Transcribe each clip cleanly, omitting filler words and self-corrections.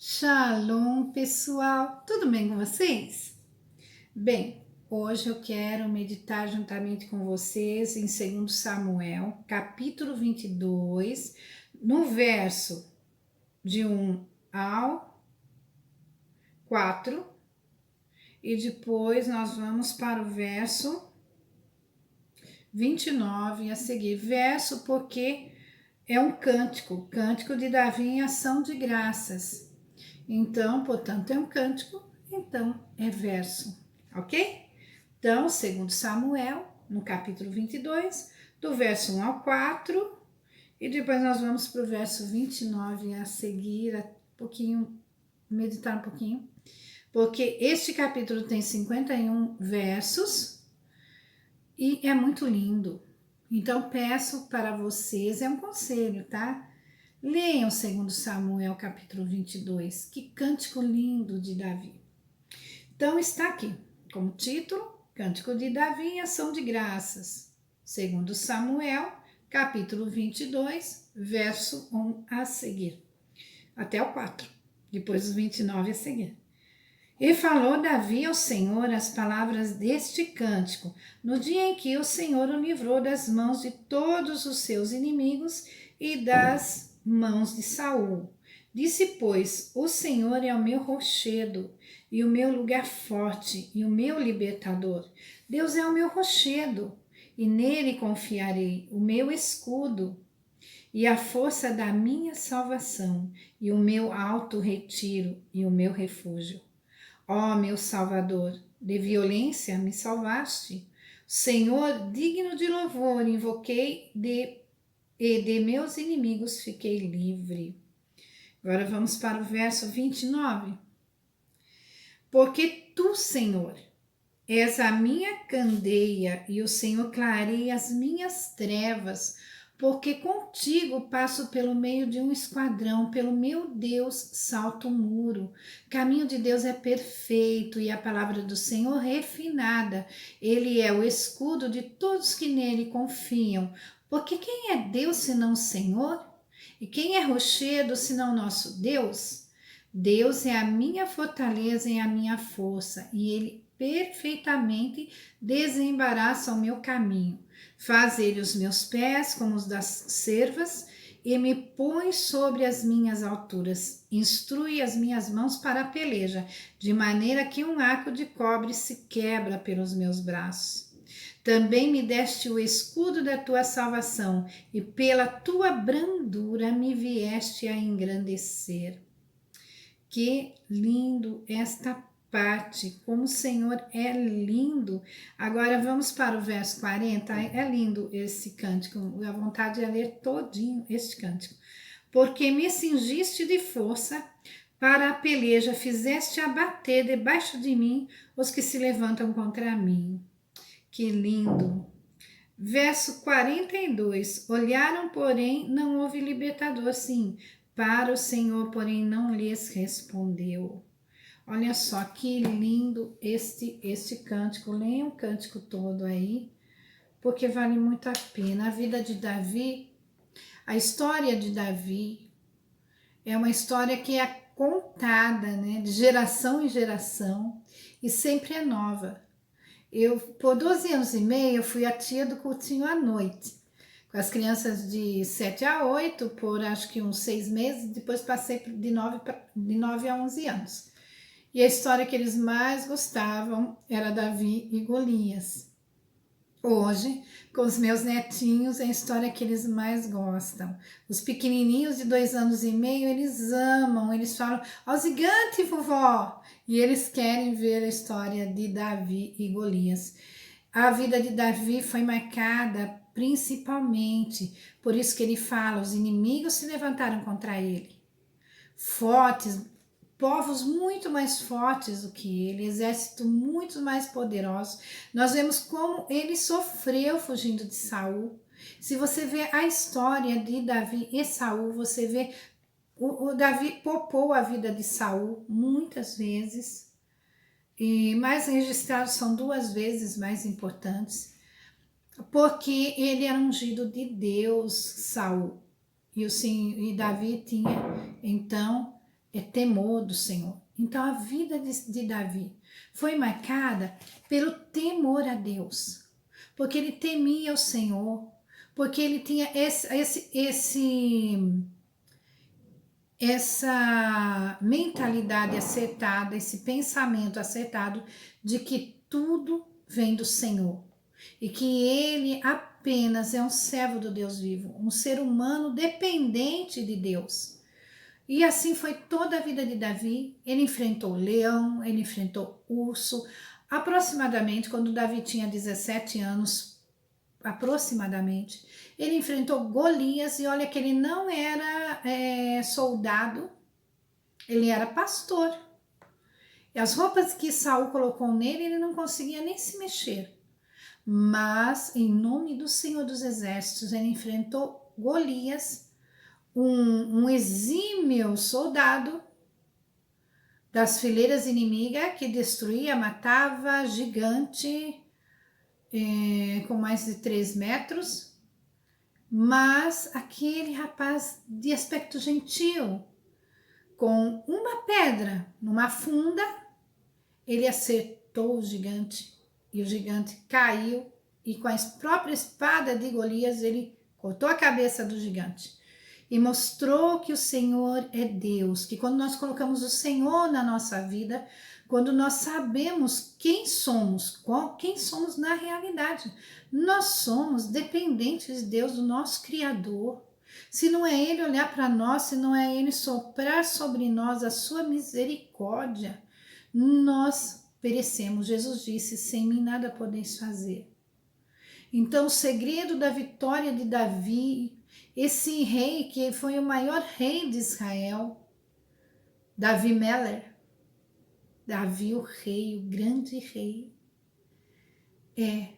Shalom, pessoal! Tudo bem com vocês? Bem, hoje eu quero meditar juntamente com vocês em 2 Samuel, capítulo 22, no verso de 1 ao 4, e depois nós vamos para o verso 29 a seguir. Verso porque é um cântico, cântico de Davi em ação de graças. Então, portanto, é um cântico, então é verso, ok? Então, segundo Samuel, no capítulo 22, do verso 1 ao 4, e depois nós vamos para o verso 29 a seguir, meditar um pouquinho, porque este capítulo tem 51 versos e é muito lindo. Então, peço para vocês, é um conselho, tá? Leiam 2 Samuel capítulo 22, que cântico lindo de Davi. Então está aqui, como título, Cântico de Davi em ação de graças. 2 Samuel capítulo 22, verso 1 a seguir, até o 4, depois os 29 a seguir. E falou Davi ao Senhor as palavras deste cântico, no dia em que o Senhor o livrou das mãos de todos os seus inimigos e das mãos de Saul. Disse, pois, o Senhor é o meu rochedo e o meu lugar forte e o meu libertador. Deus é o meu rochedo e nele confiarei, o meu escudo e a força da minha salvação e o meu alto retiro e o meu refúgio. Ó meu Salvador, de violência me salvaste. Senhor, digno de louvor, invoquei e de meus inimigos fiquei livre. Agora vamos para o verso 29. Porque tu, Senhor, és a minha candeia e o Senhor clareia as minhas trevas, porque contigo passo pelo meio de um esquadrão, pelo meu Deus salto o muro. Caminho de Deus é perfeito e a palavra do Senhor refinada. Ele é o escudo de todos que nele confiam. Porque quem é Deus senão o Senhor? E quem é rochedo senão nosso Deus? Deus é a minha fortaleza e a minha força, e Ele perfeitamente desembaraça o meu caminho. Faz Ele os meus pés como os das cervas, e me põe sobre as minhas alturas. Instrui as minhas mãos para a peleja, de maneira que um arco de cobre se quebra pelos meus braços. Também me deste o escudo da tua salvação, e pela tua brandura me vieste a engrandecer. Que lindo esta parte, como o Senhor é lindo. Agora vamos para o verso 40, é lindo esse cântico, a vontade é ler todinho este cântico. Porque me cingiste de força para a peleja, fizeste abater debaixo de mim os que se levantam contra mim. Que lindo! Verso 42, olharam, porém, não houve libertador, sim, para o Senhor, porém, não lhes respondeu. Olha só que lindo este cântico, leiam o cântico todo aí, porque vale muito a pena. A vida de Davi, a história de Davi, é uma história que é contada, né, de geração em geração, e sempre é nova. Por 12 anos e meio, eu fui a tia do cultinho à noite, com as crianças de 7 a 8, por acho que uns 6 meses, depois passei de 9 a 11 anos. E a história que eles mais gostavam era Davi e Golias. Hoje, com os meus netinhos, é a história que eles mais gostam. Os pequenininhos de 2 anos e meio, eles amam, eles falam, ó gigante, vovó! E eles querem ver a história de Davi e Golias. A vida de Davi foi marcada principalmente, por isso que ele fala, os inimigos se levantaram contra ele. Fortes, povos muito mais fortes do que ele, exército muito mais poderoso. Nós vemos como ele sofreu fugindo de Saul. Se você vê a história de Davi e Saul, você vê o Davi poupou a vida de Saul muitas vezes, e mais registrados são 2 vezes mais importantes, porque ele era ungido de Deus, Saul, e Davi tinha então é temor do Senhor. Então a vida de Davi foi marcada pelo temor a Deus, porque ele temia o Senhor, porque ele tinha essa mentalidade acertada, esse pensamento acertado de que tudo vem do Senhor e que ele apenas é um servo do Deus vivo, um ser humano dependente de Deus. E assim foi toda a vida de Davi. Ele enfrentou leão, ele enfrentou urso. Aproximadamente, quando Davi tinha 17 anos, aproximadamente, ele enfrentou Golias, e olha que ele não era soldado, ele era pastor. E as roupas que Saul colocou nele, ele não conseguia nem se mexer. Mas, em nome do Senhor dos Exércitos, ele enfrentou Golias, um exímio soldado das fileiras inimigas que destruía, matava, gigante, com mais de 3 metros, mas aquele rapaz de aspecto gentil, com uma pedra numa funda, ele acertou o gigante e o gigante caiu, e com a própria espada de Golias ele cortou a cabeça do gigante e mostrou que o Senhor é Deus, que quando nós colocamos o Senhor na nossa vida, quando nós sabemos quem somos na realidade, nós somos dependentes de Deus, do nosso Criador. Se não é Ele olhar para nós, se não é Ele soprar sobre nós a sua misericórdia, nós perecemos. Jesus disse: sem mim nada podeis fazer. Então o segredo da vitória de Davi, esse rei que foi o maior rei de Israel, Davi Meller, Davi o rei, o grande rei, é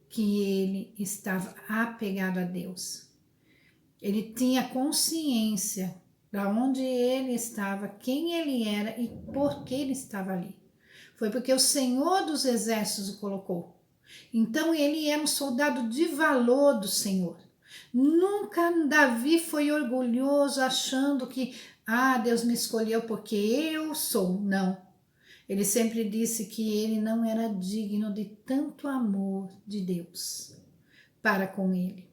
que ele estava apegado a Deus. Ele tinha consciência de onde ele estava, quem ele era e por que ele estava ali. Foi porque o Senhor dos Exércitos o colocou. Então ele era um soldado de valor do Senhor. Nunca Davi foi orgulhoso achando que Deus me escolheu porque eu sou. Não. Ele sempre disse que ele não era digno de tanto amor de Deus para com ele.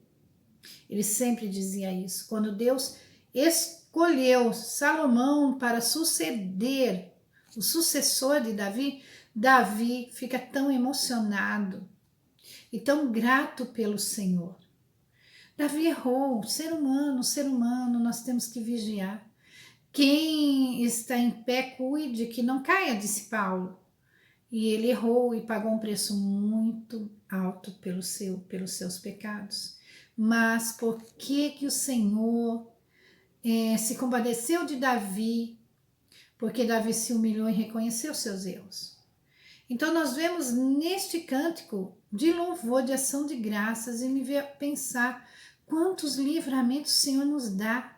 Ele sempre dizia isso. Quando Deus escolheu Salomão para suceder o sucessor de Davi, Davi fica tão emocionado e tão grato pelo Senhor. Davi errou, ser humano, nós temos que vigiar. Quem está em pé, cuide que não caia, disse Paulo. E ele errou e pagou um preço muito alto pelos seus pecados. Mas por que o Senhor se compadeceu de Davi? Porque Davi se humilhou e reconheceu seus erros. Então nós vemos neste cântico de louvor, de ação de graças, e me ver pensar quantos livramentos o Senhor nos dá.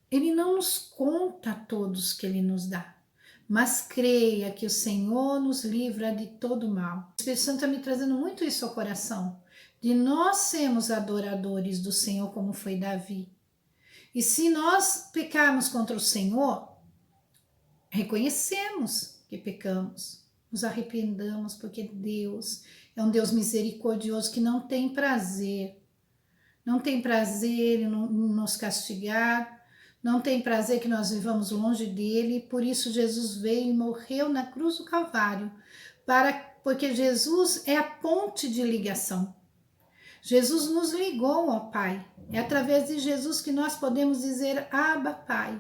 Ele não nos conta todos que ele nos dá, mas creia que o Senhor nos livra de todo mal. O Espírito Santo está me trazendo muito isso ao coração, de nós sermos adoradores do Senhor como foi Davi. E se nós pecarmos contra o Senhor, reconhecemos que pecamos, nos arrependamos, porque Deus é um Deus misericordioso que não tem prazer em nos castigar, não tem prazer que nós vivamos longe dele. Por isso Jesus veio e morreu na cruz do Calvário, porque Jesus é a ponte de ligação. Jesus nos ligou ao Pai. É através de Jesus que nós podemos dizer Abba, Pai.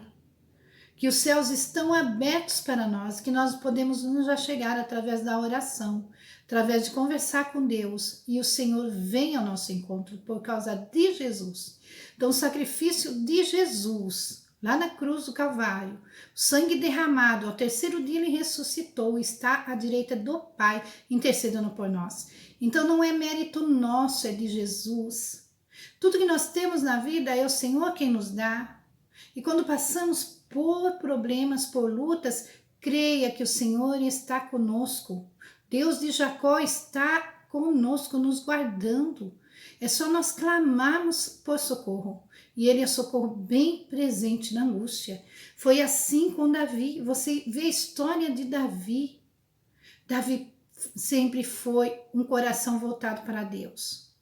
Que os céus estão abertos para nós, que nós podemos nos achegar através da oração, através de conversar com Deus, e o Senhor vem ao nosso encontro por causa de Jesus. Então o sacrifício de Jesus, lá na cruz do Calvário, o sangue derramado, ao terceiro dia ele ressuscitou, está à direita do Pai, intercedendo por nós. Então não é mérito nosso, é de Jesus. Tudo que nós temos na vida é o Senhor quem nos dá. E quando passamos por problemas, por lutas, creia que o Senhor está conosco. Deus de Jacó está conosco, nos guardando. É só nós clamarmos por socorro e ele é socorro bem presente na angústia. Foi assim com Davi. Você vê a história de Davi. Davi sempre foi um coração voltado para Deus.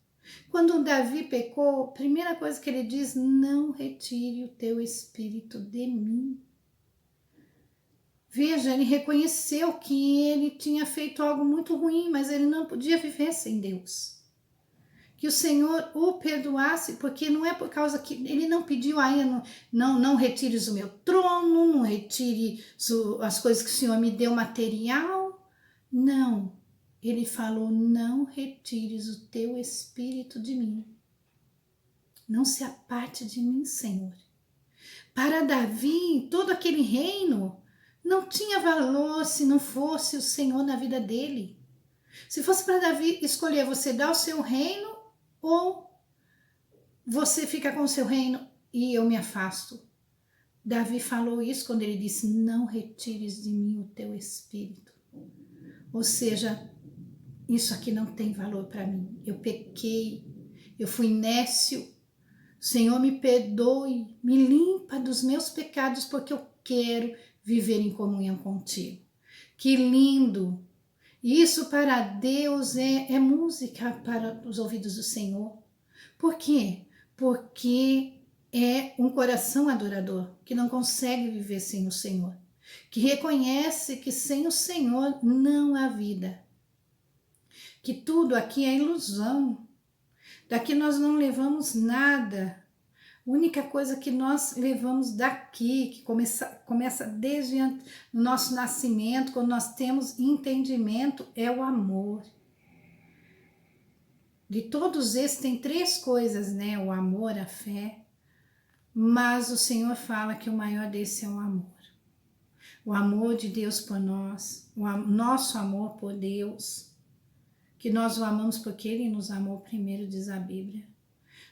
Quando Davi pecou, a primeira coisa que ele diz: não retire o teu espírito de mim. Veja, ele reconheceu que ele tinha feito algo muito ruim, mas ele não podia viver sem Deus. Que o Senhor o perdoasse, porque não é por causa que ele não pediu ainda, não retires o meu trono, não retire as coisas que o Senhor me deu material. Não, ele falou: não retires o teu espírito de mim. Não se aparte de mim, Senhor. Para Davi, todo aquele reino não tinha valor se não fosse o Senhor na vida dele. Se fosse para Davi escolher, você dá o seu reino ou você fica com o seu reino e eu me afasto. Davi falou isso quando ele disse: não retires de mim o teu espírito. Ou seja, isso aqui não tem valor para mim. Eu pequei, eu fui nécio. Senhor, me perdoe, me limpa dos meus pecados, porque eu quero viver em comunhão contigo. Que lindo! Isso para Deus é música para os ouvidos do Senhor. Por quê? Porque é um coração adorador, que não consegue viver sem o Senhor, que reconhece que sem o Senhor não há vida, que tudo aqui é ilusão, daqui nós não levamos nada. A única coisa que nós levamos daqui, que começa desde o nosso nascimento, quando nós temos entendimento, é o amor. De todos esses tem 3 coisas, né? O amor, a fé, mas o Senhor fala que o maior desse é o amor. O amor de Deus por nós, o nosso amor por Deus, que nós o amamos porque Ele nos amou primeiro, diz a Bíblia.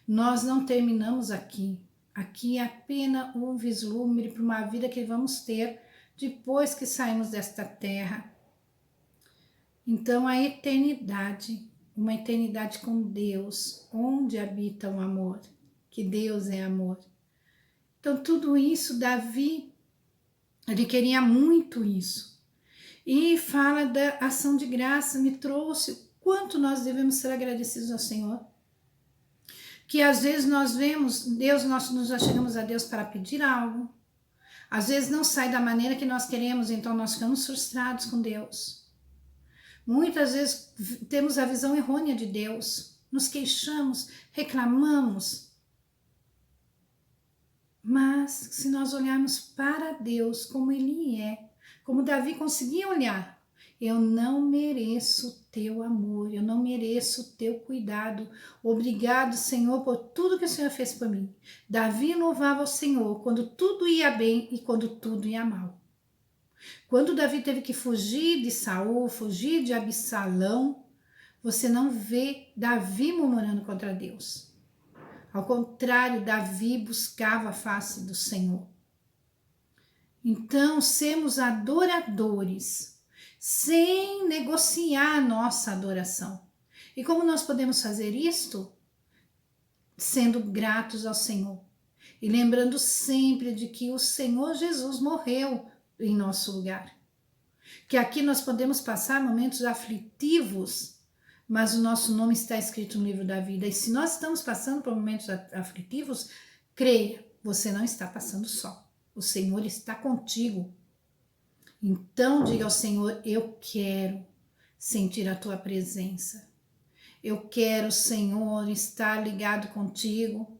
Nós não terminamos aqui. Aqui é apenas um vislumbre para uma vida que vamos ter depois que saímos desta terra. Então a eternidade, uma eternidade com Deus, onde habita o amor, que Deus é amor. Então tudo isso, Davi, ele queria muito isso. E fala da ação de graça, me trouxe o quanto nós devemos ser agradecidos ao Senhor. Que às vezes nós vemos Deus, nós já chegamos a Deus para pedir algo, às vezes não sai da maneira que nós queremos, então nós ficamos frustrados com Deus. Muitas vezes temos a visão errônea de Deus, nos queixamos, reclamamos. Mas se nós olharmos para Deus como Ele é, como Davi conseguia olhar, eu não mereço o teu amor, eu não mereço o teu cuidado. Obrigado, Senhor, por tudo que o Senhor fez por mim. Davi louvava o Senhor quando tudo ia bem e quando tudo ia mal. Quando Davi teve que fugir de Saul, fugir de Absalão, você não vê Davi murmurando contra Deus. Ao contrário, Davi buscava a face do Senhor. Então, sermos adoradores, sem negociar a nossa adoração. E como nós podemos fazer isto? Sendo gratos ao Senhor. E lembrando sempre de que o Senhor Jesus morreu em nosso lugar. Que aqui nós podemos passar momentos aflitivos, mas o nosso nome está escrito no livro da vida. E se nós estamos passando por momentos aflitivos, creia, você não está passando só. O Senhor está contigo. Então diga ao Senhor: eu quero sentir a tua presença. Eu quero, Senhor, estar ligado contigo.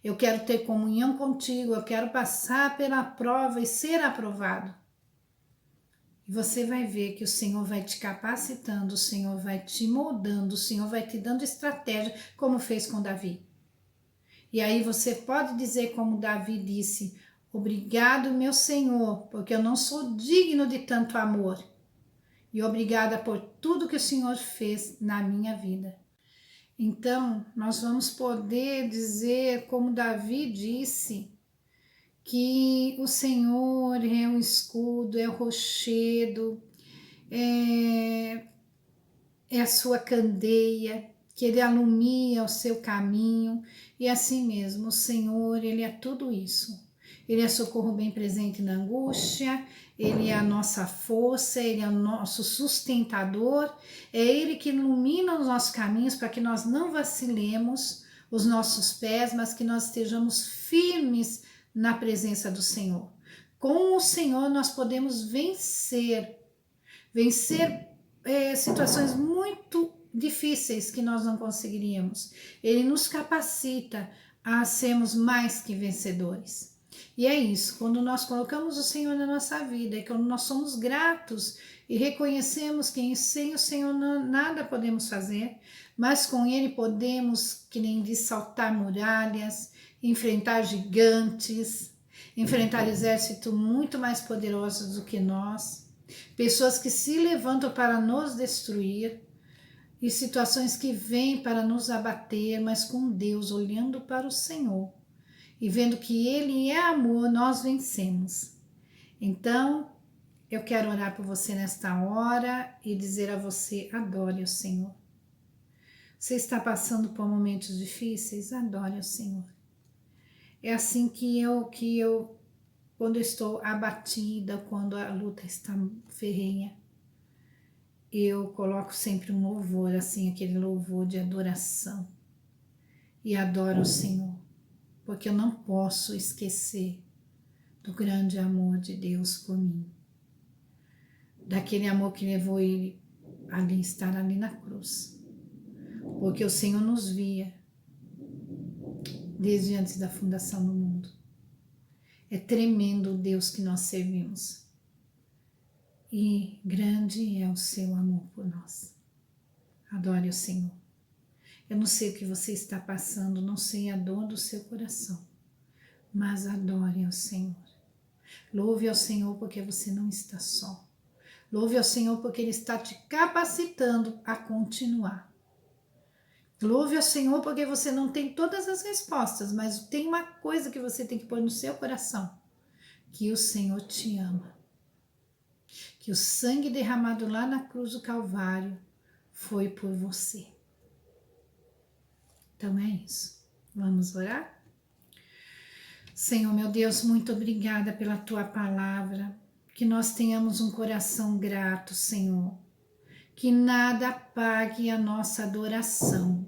Eu quero ter comunhão contigo. Eu quero passar pela prova e ser aprovado. E você vai ver que o Senhor vai te capacitando, o Senhor vai te moldando, o Senhor vai te dando estratégia, como fez com Davi. E aí você pode dizer como Davi disse: obrigado, meu Senhor, porque eu não sou digno de tanto amor. E obrigada por tudo que o Senhor fez na minha vida. Então, nós vamos poder dizer, como Davi disse, que o Senhor é o escudo, é o rochedo, é a sua candeia, que Ele alumia o seu caminho. E assim mesmo, o Senhor, Ele é tudo isso. Ele é socorro bem presente na angústia, Ele é a nossa força, Ele é o nosso sustentador, é Ele que ilumina os nossos caminhos para que nós não vacilemos os nossos pés, mas que nós estejamos firmes na presença do Senhor. Com o Senhor nós podemos vencer situações muito difíceis que nós não conseguiríamos. Ele nos capacita a sermos mais que vencedores. E é isso, quando nós colocamos o Senhor na nossa vida, e quando nós somos gratos e reconhecemos que sem o Senhor nada podemos fazer, mas com Ele podemos, que nem diz, saltar muralhas, enfrentar gigantes, enfrentar exércitos muito mais poderosos do que nós, pessoas que se levantam para nos destruir e situações que vêm para nos abater, mas com Deus olhando para o Senhor e vendo que Ele é amor, nós vencemos. Então, eu quero orar por você nesta hora e dizer a você: adore o Senhor. Você está passando por momentos difíceis? Adore o Senhor. É assim que eu quando eu estou abatida, quando a luta está ferrenha, eu coloco sempre um louvor, assim, aquele louvor de adoração. E adoro o Senhor, porque eu não posso esquecer do grande amor de Deus por mim. Daquele amor que levou Ele ali, estar ali na cruz. Porque o Senhor nos via desde antes da fundação do mundo. É tremendo o Deus que nós servimos. E grande é o seu amor por nós. Adore o Senhor. Eu não sei o que você está passando, não sei a dor do seu coração, mas adore ao Senhor. Louve ao Senhor porque você não está só. Louve ao Senhor porque Ele está te capacitando a continuar. Louve ao Senhor porque você não tem todas as respostas, mas tem uma coisa que você tem que pôr no seu coração, que o Senhor te ama. Que o sangue derramado lá na cruz do Calvário foi por você. Então é isso. Vamos orar? Senhor, meu Deus, muito obrigada pela Tua palavra. Que nós tenhamos um coração grato, Senhor. Que nada apague a nossa adoração.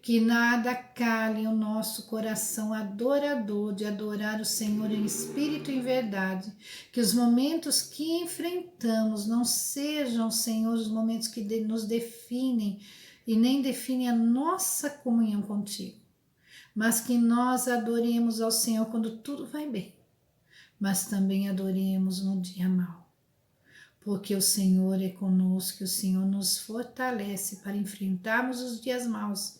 Que nada cale o nosso coração adorador de adorar o Senhor em espírito e em verdade. Que os momentos que enfrentamos não sejam, Senhor, os momentos que nos definem e nem definem a nossa comunhão contigo. Mas que nós adoremos ao Senhor quando tudo vai bem. Mas também adoremos no dia mau. Porque o Senhor é conosco, o Senhor nos fortalece para enfrentarmos os dias maus,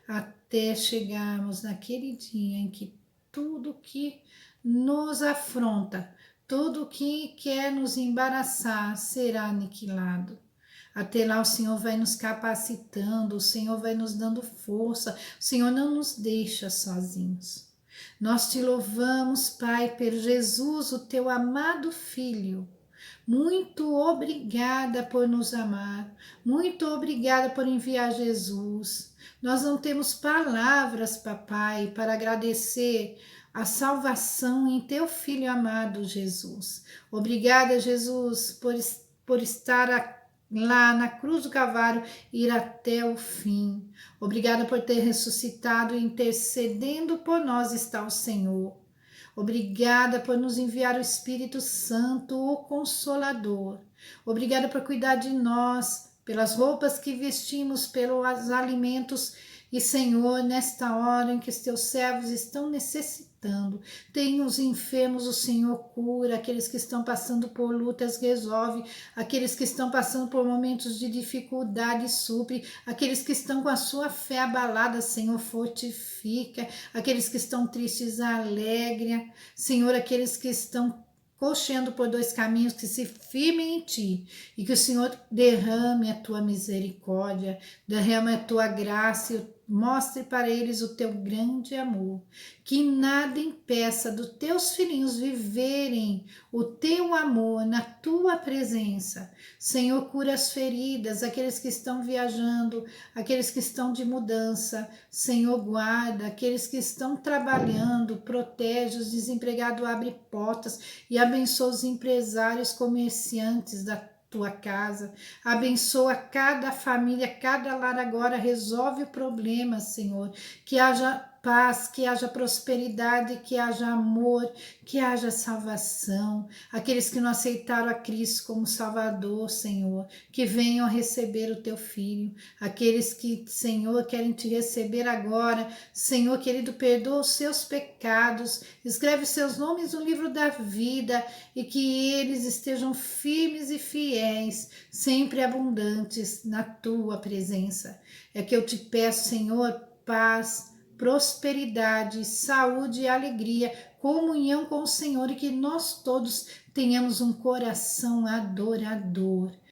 até chegarmos naquele dia em que tudo que nos afronta, tudo que quer nos embaraçar será aniquilado. Até lá o Senhor vai nos capacitando, o Senhor vai nos dando força, o Senhor não nos deixa sozinhos. Nós te louvamos, Pai, por Jesus, o teu amado Filho. Muito obrigada por nos amar, muito obrigada por enviar Jesus. Nós não temos palavras, papai, para agradecer a salvação em teu Filho amado, Jesus. Obrigada, Jesus, por estar lá na cruz do Calvário, ir até o fim. Obrigada por ter ressuscitado e intercedendo por nós está o Senhor. Obrigada por nos enviar o Espírito Santo, o Consolador. Obrigada por cuidar de nós, pelas roupas que vestimos, pelos alimentos. E, Senhor, nesta hora em que os teus servos estão necessitando, tem os enfermos, o Senhor cura, aqueles que estão passando por lutas resolve, aqueles que estão passando por momentos de dificuldade supre, aqueles que estão com a sua fé abalada, Senhor, fortifica, aqueles que estão tristes, alegra, Senhor, aqueles que estão coxando por dois caminhos, que se firmem em ti e que o Senhor derrame a tua misericórdia, derrame a tua graça e o mostre para eles o teu grande amor, que nada impeça dos teus filhinhos viverem o teu amor na tua presença. Senhor, cura as feridas, aqueles que estão viajando, aqueles que estão de mudança. Senhor, guarda aqueles que estão trabalhando, protege os desempregados, abre portas e abençoa os empresários, comerciantes da tua casa, abençoa cada família, cada lar agora, resolve o problema, Senhor, que haja paz, que haja prosperidade, que haja amor, que haja salvação, aqueles que não aceitaram a Cristo como Salvador, Senhor, que venham receber o teu Filho, aqueles que, Senhor, querem te receber agora, Senhor querido, perdoa os seus pecados, escreve seus nomes no livro da vida e que eles estejam firmes e fiéis, sempre abundantes na tua presença. É que eu te peço, Senhor, paz, prosperidade, saúde e alegria, comunhão com o Senhor e que nós todos tenhamos um coração adorador.